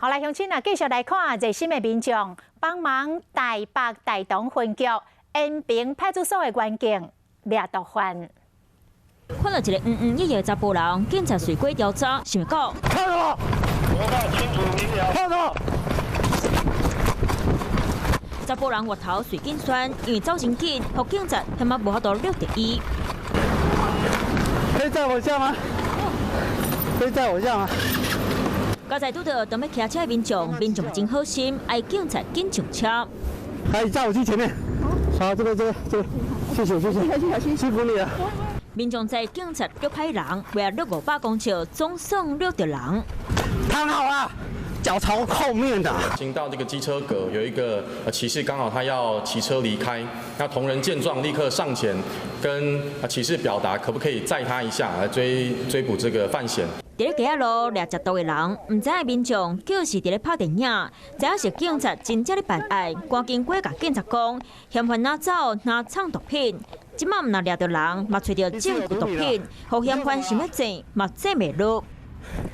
好，来乡亲啊，继续来看热心的民众帮忙台北大同分局延平派出所的员警掠毒犯。看到一个一的查甫人，警察随过调查，想讲。看到，我看清楚明了。看到。查甫人额头随紧栓，因为走真紧，互警察他妈无法度掠到伊。可以载我下吗？可以载我下吗？ 刚才拄到等要骑车的民众真好心，爱警察紧上车。来，载我去前面。好，这个，谢谢，辛苦你了。民众在警察捉歹人，为了掠500公尺，总算掠到人。躺好了，脚朝后面的。行到这个机车格，有一个骑士刚好他要骑车离开，那同仁见状立刻上前跟骑士表达可不可以载他一下来追捕这个犯嫌。 伫咧街仔路掠食毒的人，唔知影民众就是伫咧拍电影，知影是警察真正咧办案，赶紧过甲警察讲，嫌犯拿走拿藏毒品，即马唔拿掠到人，嘛找到证据毒品，互嫌犯想要坐，嘛坐袂落。